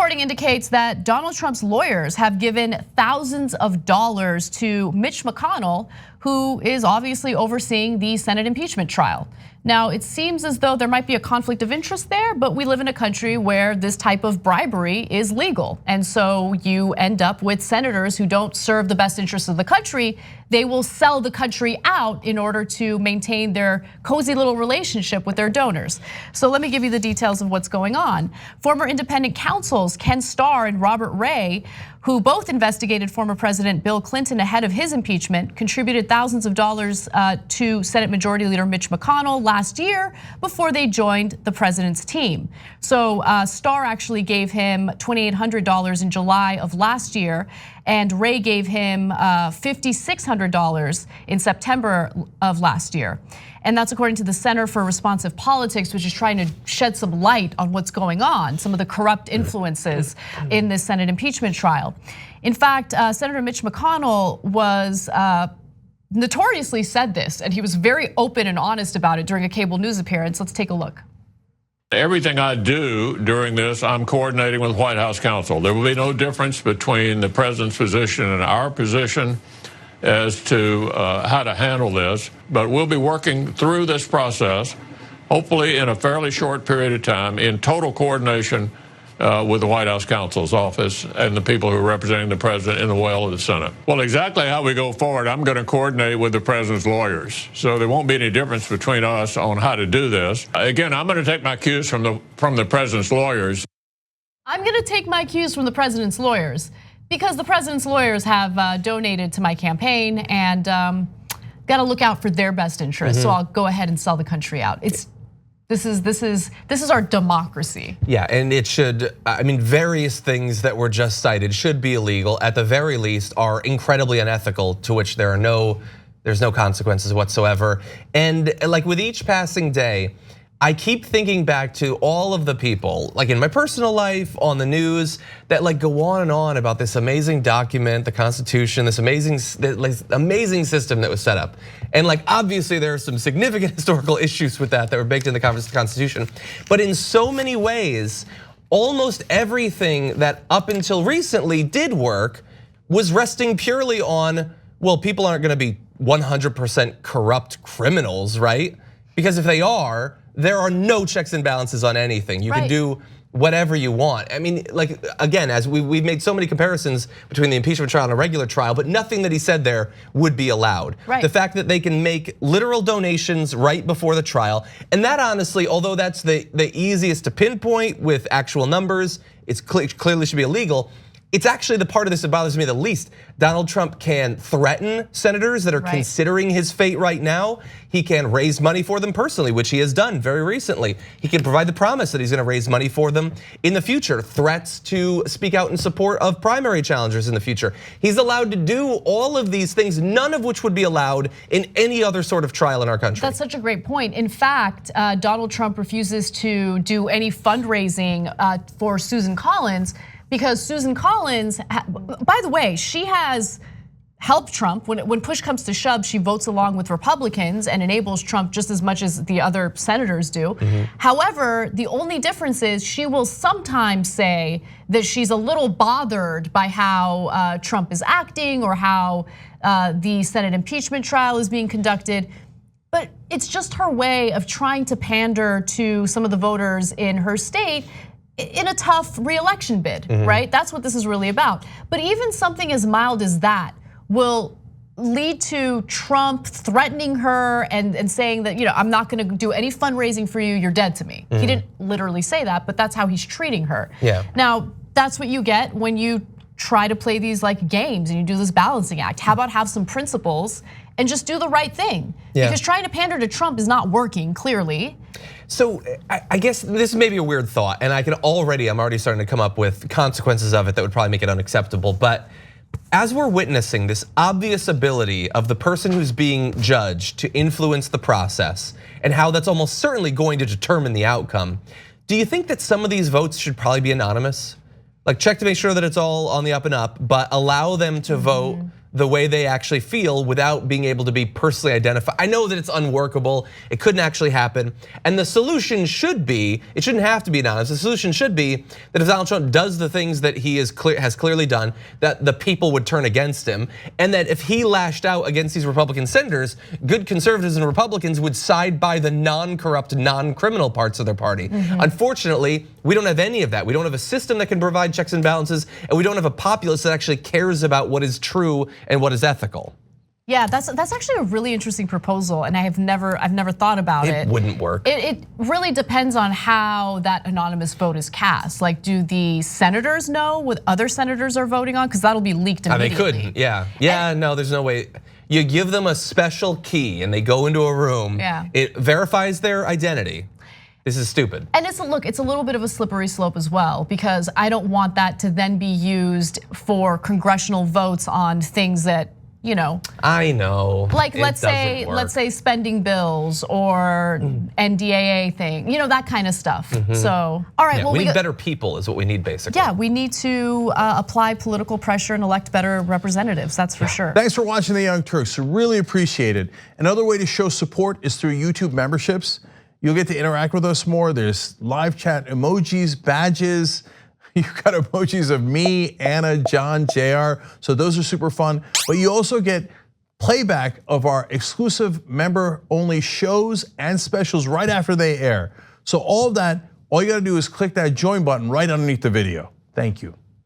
reporting indicates that Donald Trump's lawyers have given thousands of dollars to Mitch McConnell, who is obviously overseeing the Senate impeachment trial. Now, it seems as though there might be a conflict of interest there, but we live in a country where this type of bribery is legal. And so you end up with senators who don't serve the best interests of the country. They will sell the country out in order to maintain their cozy little relationship with their donors. So let me give you the details of what's going on. Former independent counsels Ken Starr and Robert Ray, who both investigated former President Bill Clinton ahead of his impeachment, contributed thousands of dollars to Senate Majority Leader Mitch McConnell last year before they joined the president's team. So Starr actually gave him $2,800 in July of last year, and Ray gave him $5,600 in September of last year. And that's according to the Center for Responsive Politics, which is trying to shed some light on what's going on, some of the corrupt influences in this Senate impeachment trial. In fact, Senator Mitch McConnell was notoriously said this, and he was very open and honest about it during a cable news appearance. Let's take a look. Everything I do during this, I'm coordinating with White House counsel. There will be no difference between the president's position and our position as to how to handle this, but we'll be working through this process, hopefully in a fairly short period of time, in total coordination with the White House counsel's office and the people who are representing the president in the will of the Senate. Well, exactly how we go forward, I'm going to coordinate with the president's lawyers, so there won't be any difference between us on how to do this. Again, I'm going to take my cues from the president's lawyers. I'm going to take my cues from the president's lawyers, because the president's lawyers have donated to my campaign and got to look out for their best interests. So I'll go ahead and sell the country out. This is our democracy. Yeah, and it should, I mean, various things that were just cited should be illegal, at the very least are incredibly unethical, to which there's no consequences whatsoever. And like with each passing day, I keep thinking back to all of the people, like in my personal life, on the news, that like go on and on about this amazing document, the Constitution, this amazing system that was set up. And like obviously there are some significant historical issues with that were baked in the Constitution. But in so many ways, almost everything that up until recently did work was resting purely on, well, people aren't gonna be 100% corrupt criminals, right? Because if they are, there are no checks and balances on anything. You can do whatever you want. I mean, like again, as we've made so many comparisons between the impeachment trial and a regular trial, but nothing that he said there would be allowed. The fact that they can make literal donations right before the trial, and that honestly, although that's the easiest to pinpoint with actual numbers, it's clearly should be illegal. It's actually the part of this that bothers me the least. Donald Trump can threaten senators that are considering his fate right now. He can raise money for them personally, which he has done very recently. He can provide the promise that he's gonna raise money for them in the future. Threats to speak out in support of primary challengers in the future. He's allowed to do all of these things, none of which would be allowed in any other sort of trial in our country. That's such a great point. In fact, Donald Trump refuses to do any fundraising for Susan Collins, because Susan Collins, by the way, she has helped Trump. When push comes to shove, she votes along with Republicans and enables Trump just as much as the other senators do. However, the only difference is she will sometimes say that she's a little bothered by how Trump is acting or how the Senate impeachment trial is being conducted. But it's just her way of trying to pander to some of the voters in her state in a tough re-election bid, right? That's what this is really about. But even something as mild as that will lead to Trump threatening her and saying that, I'm not gonna do any fundraising for you, you're dead to me. He didn't literally say that, but that's how he's treating her. Now, that's what you get when you try to play these like games and you do this balancing act. How about have some principles and just do the right thing? Because trying to pander to Trump is not working, clearly. So I guess this may be a weird thought, and I'm already starting to come up with consequences of it that would probably make it unacceptable. But as we're witnessing this obvious ability of the person who's being judged to influence the process, and how that's almost certainly going to determine the outcome, do you think that some of these votes should probably be anonymous? Like check to make sure that it's all on the up and up, but allow them to vote the way they actually feel without being able to be personally identified. I know that it's unworkable. It couldn't actually happen. And the solution should be, it shouldn't have to be anonymous. The solution should be that if Donald Trump does the things that he has clearly done, that the people would turn against him. And that if he lashed out against these Republican senators, good conservatives and Republicans would side by the non-corrupt, non-criminal parts of their party. Unfortunately, we don't have any of that. We don't have a system that can provide checks and balances, and we don't have a populace that actually cares about what is true and what is ethical. Yeah, that's actually a really interesting proposal, and I've never thought about it. It wouldn't work. It really depends on how that anonymous vote is cast. Like, do the senators know what other senators are voting on? Because that'll be leaked immediately. They couldn't. Yeah. No, there's no way. You give them a special key, and they go into a room. Yeah. It verifies their identity. This is stupid. And it's a little bit of a slippery slope as well, because I don't want that to then be used for congressional votes on things that, you know. I know. Like let's say spending bills or NDAA thing, you know, that kind of stuff. So, all right, well, we need better people is what we need basically. Yeah, we need to apply political pressure and elect better representatives, that's for sure. Thanks for watching the Young Turks, really appreciate it. Another way to show support is through YouTube memberships. You'll get to interact with us more. There's live chat emojis, badges. You've got emojis of me, Anna, John, JR. So those are super fun. But you also get playback of our exclusive member-only shows and specials right after they air. So all of that, all you gotta do is click that join button right underneath the video. Thank you.